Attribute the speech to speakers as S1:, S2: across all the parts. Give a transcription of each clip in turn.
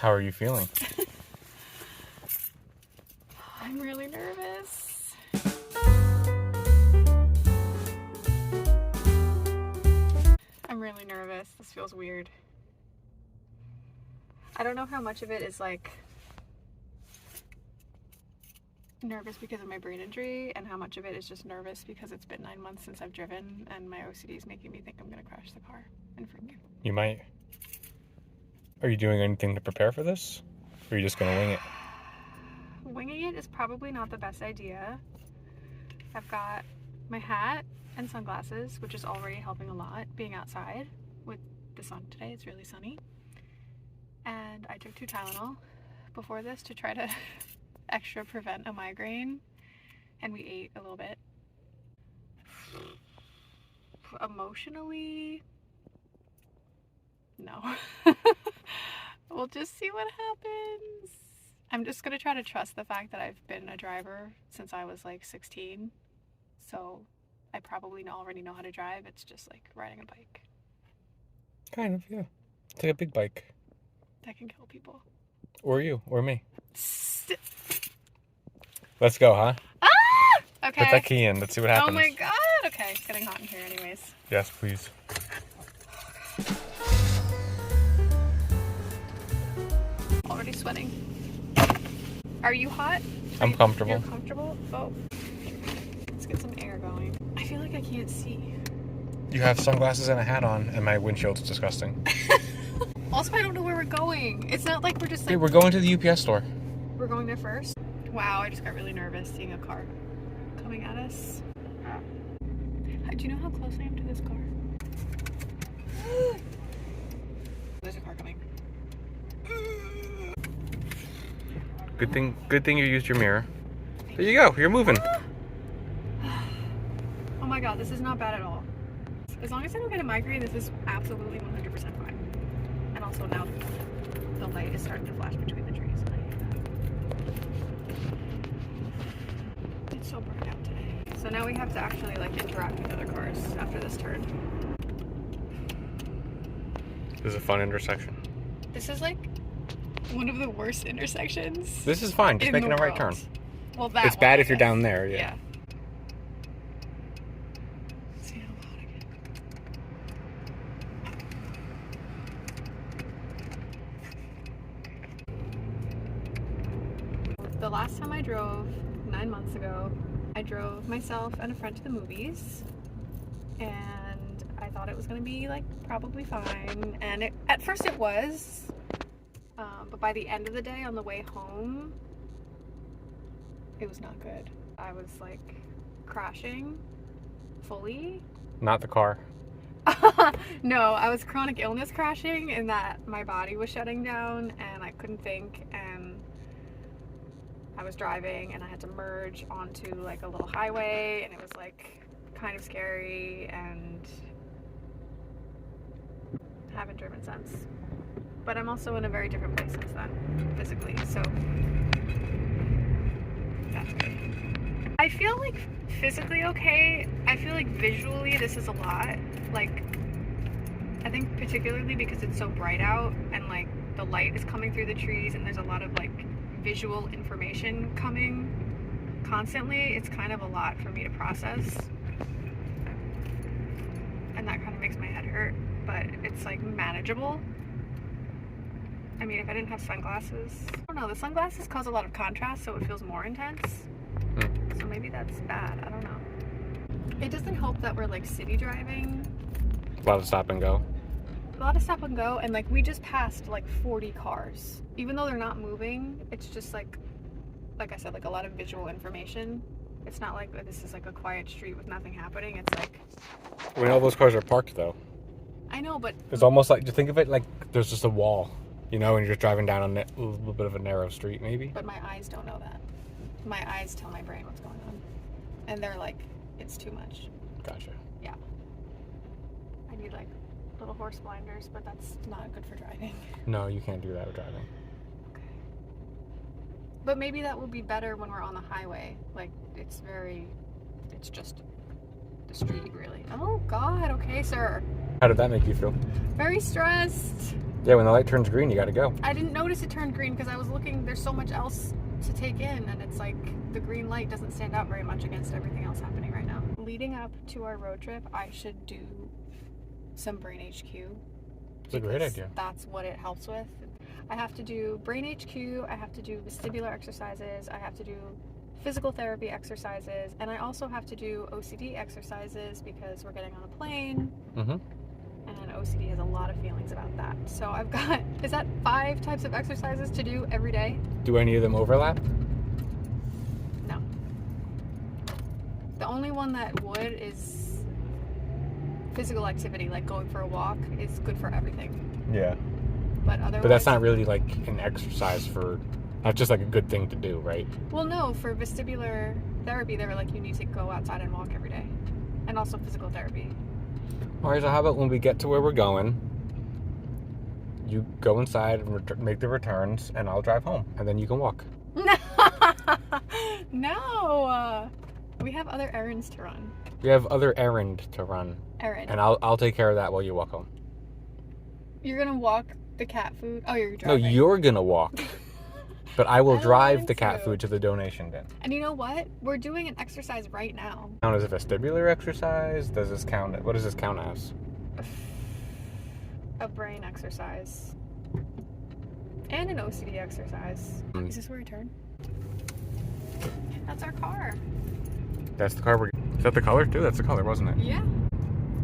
S1: How are you feeling?
S2: I'm really nervous. I'm really nervous. This feels weird. I don't know how much of it is like nervous because of my brain injury and how much of it is just nervous because it's been 9 months since I've driven and my OCD is making me think I'm gonna crash the car and freak.
S1: You might. Are you doing anything to prepare for this? Or are you just gonna wing it?
S2: Winging it is probably not the best idea. I've got my hat and sunglasses, which is already helping a lot being outside with the sun today. It's really sunny. And I took 2 Tylenol before this to try to extra prevent a migraine, and we ate a little bit. Emotionally, no. We'll just see what happens. I'm just gonna try to trust the fact that I've been a driver since I was like 16, so I probably already know how to drive. It's just like riding a bike.
S1: Kind of, yeah. It's like a big bike.
S2: That can kill people.
S1: Or you, or me. Let's go, huh?
S2: Ah! Okay.
S1: Put that key in. Let's see what happens.
S2: Oh my god. Okay, it's getting hot in here anyways.
S1: Yes, please.
S2: Already sweating. Are you hot?
S1: I'm comfortable.
S2: You're comfortable? Oh. Let's get some air going. I feel like I can't see.
S1: You have sunglasses and a hat on, and my windshield's disgusting.
S2: Also, I don't know where we're going. It's not like we're just like...
S1: Hey, we're going to the UPS store.
S2: We're going there first? Wow, I just got really nervous seeing a car coming at us. Do you know how close I am to this car? There's a car coming.
S1: Good thing you used your mirror. There you go. You're moving.
S2: Oh my god, this is not bad at all. As long as I don't get a migraine, this is absolutely 100% fine. And also now the light is starting to flash between the trees. It's so burnt out today. So now we have to actually like interact with other cars after this turn.
S1: This is a fun intersection.
S2: This is like one of the worst intersections.
S1: This is fine. Just making a right turn.
S2: Well, that
S1: it's bad if you're down there. Yeah.
S2: See how loud I get. The last time I drove 9 months ago, I drove myself and a friend to the movies, and I thought it was going to be like probably fine, and at first it was, but by the end of the day on the way home, it was not good. I was like crashing fully.
S1: Not the car.
S2: No, I was chronic illness crashing in that my body was shutting down and I couldn't think, and I was driving and I had to merge onto like a little highway, and it was like kind of scary, and I haven't driven since. But I'm also in a very different place since then, physically, so that's good. I feel like physically okay. I feel like visually this is a lot. Like, I think particularly because it's so bright out and like the light is coming through the trees and there's a lot of like visual information coming constantly, it's kind of a lot for me to process, and that kind of makes my head hurt, but it's like manageable. I mean, if I didn't have sunglasses, I don't know, the sunglasses cause a lot of contrast, so it feels more intense. So maybe that's bad, I don't know. It doesn't help that we're like city driving.
S1: A lot of stop and go.
S2: A lot of stop and go, and like we just passed like 40 cars. Even though they're not moving, it's just like I said, like a lot of visual information. It's not like this is like a quiet street with nothing happening. It's like...
S1: When all those cars are parked though.
S2: I know, but...
S1: It's almost like, just think of it like there's just a wall, you know, and you're just driving down a little bit of a narrow street maybe.
S2: But my eyes don't know that. My eyes tell my brain what's going on. And they're like, it's too much.
S1: Gotcha.
S2: Yeah. I need like little horse blinders, but that's not good for driving.
S1: No, you can't do that with driving.
S2: Okay. But maybe that will be better when we're on the highway. Like, it's just the street, really. Oh, God. Okay, sir.
S1: How did that make you feel?
S2: Very stressed.
S1: Yeah, when the light turns green, you gotta go.
S2: I didn't notice it turned green because I was looking. There's so much else to take in, and it's like the green light doesn't stand out very much against everything else happening right now. Leading up to our road trip, I should do some Brain HQ.
S1: It's a great idea.
S2: That's what it helps with. I have to do Brain HQ, I have to do vestibular exercises, I have to do physical therapy exercises, and I also have to do OCD exercises because we're getting on a plane.
S1: Mm-hmm.
S2: And OCD has a lot of feelings about that. So I've got, is that 5 types of exercises to do every day?
S1: Do any of them overlap?
S2: No. The only one that would is physical activity, like going for a walk is good for everything.
S1: Yeah.
S2: But otherwise...
S1: But that's not really like an exercise for... That's just like a good thing to do, right?
S2: Well, no. For vestibular therapy, they were like, you need to go outside and walk every day. And also physical therapy.
S1: Alright, so how about when we get to where we're going, you go inside and make the returns, and I'll drive home, and then you can walk.
S2: No! We have other errands to run.
S1: We have other errand to run.
S2: Errand.
S1: And I'll take care of that while you walk home.
S2: You're gonna walk the cat food? Oh, you're
S1: No,
S2: driving.
S1: you're gonna walk. But I will
S2: I
S1: drive
S2: want
S1: the cat
S2: to.
S1: food to the donation bin.
S2: And you know what? We're doing an exercise right now.
S1: Count as a vestibular exercise? Does this count? What does this count as?
S2: A brain exercise. And an OCD exercise. Is this where we turn? That's our car.
S1: That's the car we're... Is that the color too? That's the color, wasn't it?
S2: Yeah.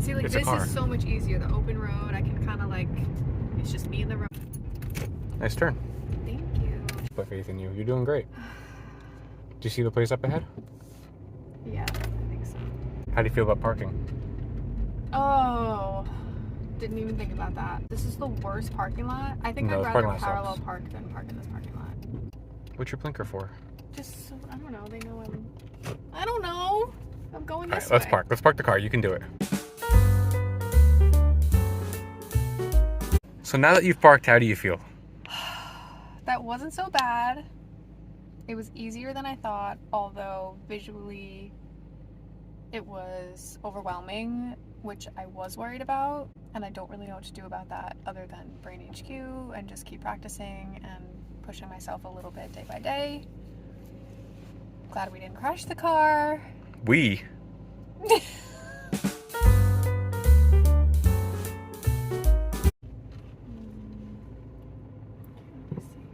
S2: See, like,
S1: It's a
S2: this
S1: car.
S2: is so much easier. The open road, I can kind of like, it's just me and the road.
S1: Nice turn.
S2: Thank you.
S1: Put faith in you. You're doing great. Do you see the place up ahead?
S2: Yeah, I think so.
S1: How do you feel about parking?
S2: Oh, didn't even think about that. This is the worst parking lot. I think
S1: No,
S2: I'd
S1: this
S2: rather
S1: parking lot
S2: parallel
S1: sucks.
S2: park than park in this parking lot.
S1: What's your blinker for?
S2: Just, I don't know. They know I don't know. I'm going this
S1: Alright, let's
S2: way.
S1: park. Let's park the car. You can do it. So now that you've parked, how do you feel?
S2: That wasn't so bad. It was easier than I thought, although visually it was overwhelming, which I was worried about, and I don't really know what to do about that other than Brain HQ and just keep practicing and pushing myself a little bit day by day. Glad we didn't crash the car.
S1: We?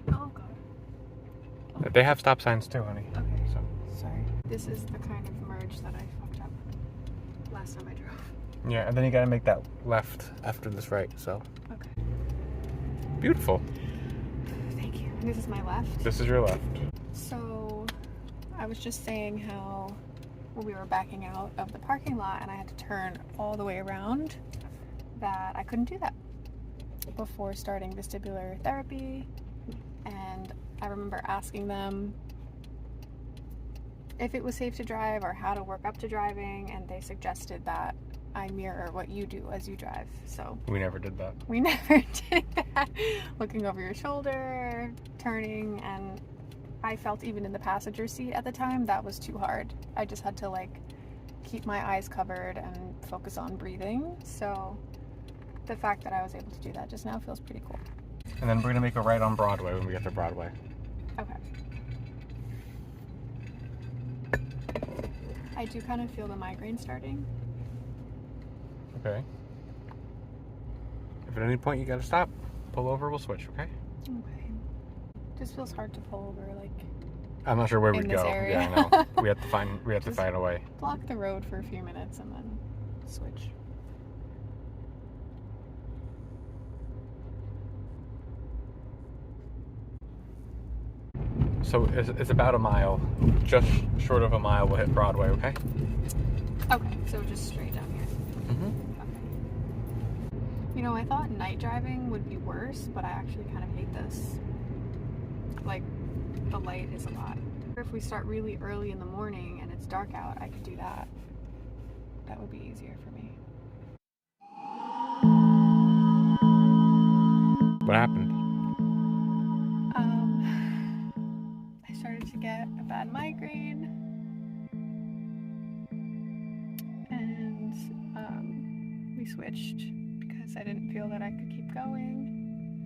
S2: Oh god.
S1: They have stop signs too, honey.
S2: Okay.
S1: So.
S2: Sorry. This is the kind of merge that I fucked up last time I drove.
S1: Yeah, and then you gotta make that left after this right, so.
S2: Okay.
S1: Beautiful.
S2: Thank you. This is my left.
S1: This is your left.
S2: So, I was just saying how when we were backing out of the parking lot and I had to turn all the way around, that I couldn't do that before starting vestibular therapy. And I remember asking them if it was safe to drive or how to work up to driving, and they suggested that I mirror what you do as you drive. So
S1: We never did that.
S2: we never did that. Looking over your shoulder, turning, and I felt even in the passenger seat at the time, that was too hard. I just had to like keep my eyes covered and focus on breathing. So the fact that I was able to do that just now feels pretty cool.
S1: And then we're gonna make a right on Broadway when we get to Broadway.
S2: Okay. I do kind of feel the migraine starting.
S1: Okay. If at any point you gotta stop, pull over, we'll switch, okay?
S2: Okay. Just feels hard to pull over, like,
S1: I'm not sure where
S2: in
S1: we'd
S2: this
S1: go.
S2: area.
S1: Yeah, I know. We have to find
S2: Just-
S1: a way.
S2: block the road for a few minutes and then switch.
S1: So it's about a mile. Just short of a mile, we'll hit Broadway, okay?
S2: Okay, so just straight down here.
S1: Mm-hmm.
S2: Okay. You know, I thought night driving would be worse, but I actually kind of hate this. Like, the light is a lot. If we start really early in the morning and it's dark out, I could do that. That would be easier for me.
S1: What happened?
S2: I started to get a bad migraine, and we switched because I didn't feel that I could keep going.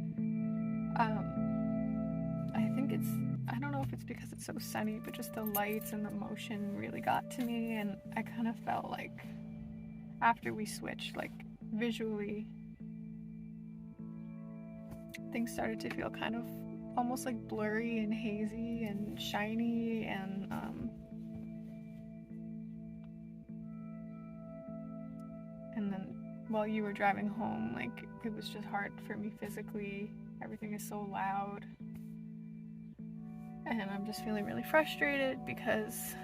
S2: I think I don't know if it's because it's so sunny, but just the lights and the motion really got to me, and I kind of felt like after we switched, like visually, things started to feel kind of almost like blurry and hazy and shiny, and then while you were driving home, like it was just hard for me physically. Everything is so loud, and I'm just feeling really frustrated because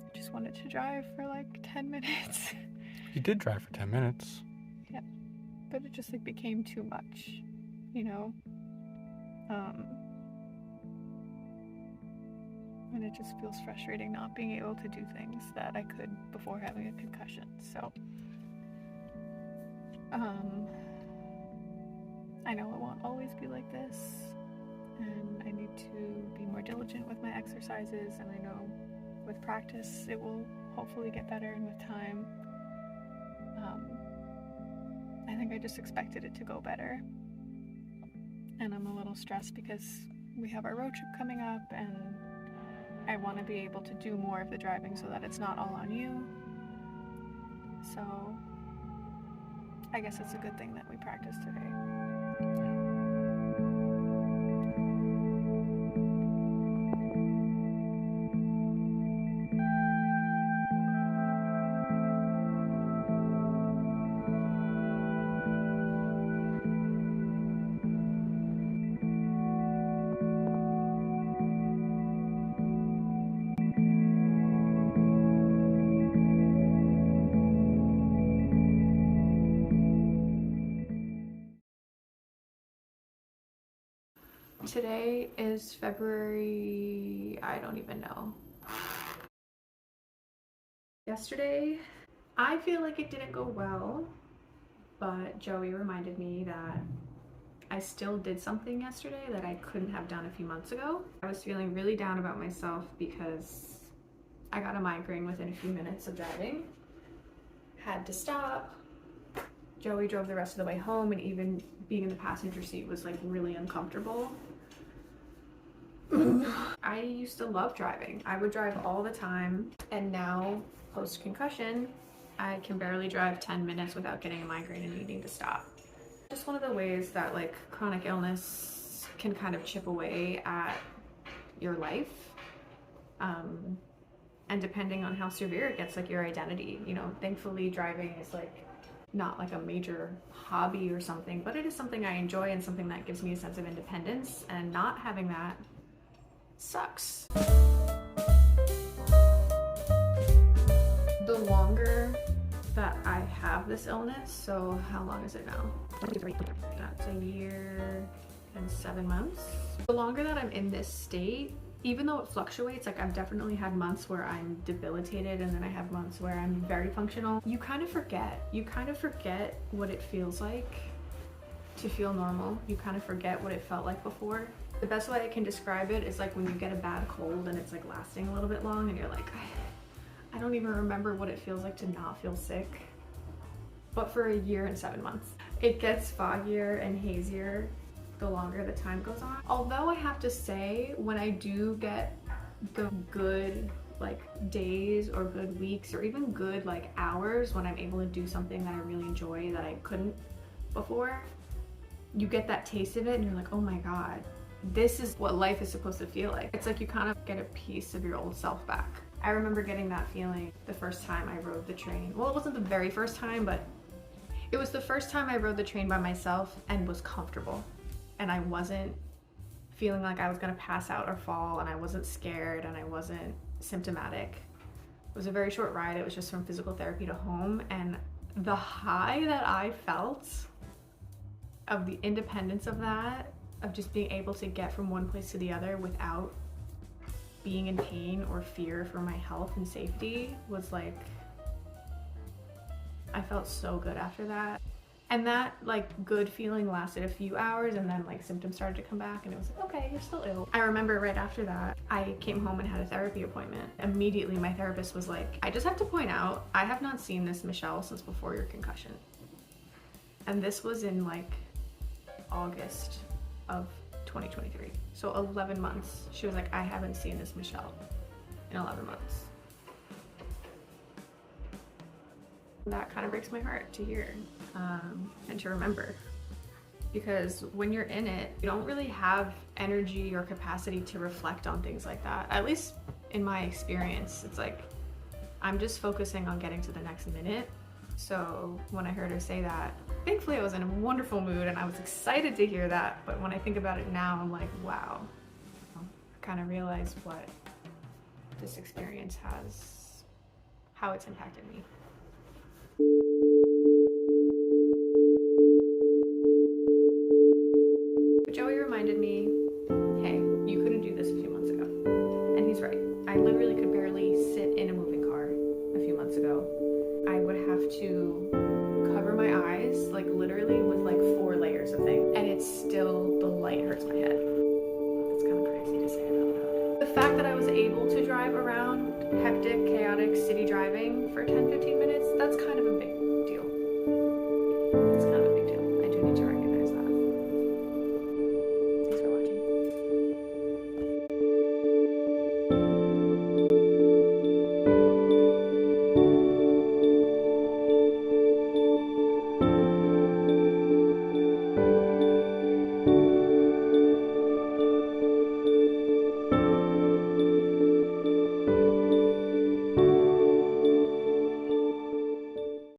S2: I just wanted to drive for like 10 minutes.
S1: You did drive for 10 minutes.
S2: Yeah, but it just like became too much, you know? And it just feels frustrating not being able to do things that I could before having a concussion. So, I know it won't always be like this, and I need to be more diligent with my exercises, and I know with practice it will hopefully get better, and with time. I think I just expected it to go better, and I'm a little stressed because we have our road trip coming up, and I want to be able to do more of the driving so that it's not all on you. So I guess it's a good thing that we practiced today. Today is February, I don't even know. Yesterday, I feel like it didn't go well, but Joey reminded me that I still did something yesterday that I couldn't have done a few months ago. I was feeling really down about myself because I got a migraine within a few minutes of driving. Had to stop. Joey drove the rest of the way home, and even being in the passenger seat was like really uncomfortable. I used to love driving. I would drive all the time, and now post-concussion, I can barely drive 10 minutes without getting a migraine and needing to stop. Just one of the ways that like chronic illness can kind of chip away at your life. And depending on how severe it gets, like your identity, you know, thankfully driving is like not like a major hobby or something, but it is something I enjoy and something that gives me a sense of independence, and not having that sucks. The longer that I have this illness, so how long is it now? That's a year and 7 months. The longer that I'm in this state, even though it fluctuates, like I've definitely had months where I'm debilitated, and then I have months where I'm very functional. You kind of forget what it feels like to feel normal. You kind of forget what it felt like before. The best way I can describe it is like when you get a bad cold and it's like lasting a little bit long, and you're like, I don't even remember what it feels like to not feel sick. But for a year and 7 months. It gets foggier and hazier the longer the time goes on. Although I have to say, when I do get good like days or good weeks or even good like hours when I'm able to do something that I really enjoy that I couldn't before, you get that taste of it and you're like, oh my God, this is what life is supposed to feel like. It's like you kind of get a piece of your old self back. I remember getting that feeling the first time I rode the train. Well, it wasn't the very first time, but it was the first time I rode the train by myself and was comfortable. And I wasn't feeling like I was gonna pass out or fall, and I wasn't scared, and I wasn't symptomatic. It was a very short ride. It was just from physical therapy to home, and the high that I felt of the independence of that, of just being able to get from one place to the other without being in pain or fear for my health and safety, was like, I felt so good after that. And that like good feeling lasted a few hours, and then like symptoms started to come back, and it was like, okay, you're still ill. I remember right after that, I came home and had a therapy appointment. Immediately my therapist was like, I just have to point out, I have not seen this Michelle since before your concussion. And this was in like August of 2023. So 11 months. She was like, I haven't seen this Michelle in 11 months. That kind of breaks my heart to hear and to remember. Because when you're in it, you don't really have energy or capacity to reflect on things like that. At least in my experience, it's like, I'm just focusing on getting to the next minute. So when I heard her say that, thankfully I was in a wonderful mood and I was excited to hear that. But when I think about it now, I'm like, wow. I kind of realized what this experience has, how it's impacted me. But Joey reminded me, hey, you couldn't do this a few months ago. And he's right. I literally could barely sit in a moving car a few months ago. I would have to cover my eyes, like literally with like 4 layers of things. And it's still, the light hurts my head. It's kind of crazy to say it out loud. The fact that I was able to drive around hectic, chaotic city driving for 10-15 minutes, that's kind of a big deal.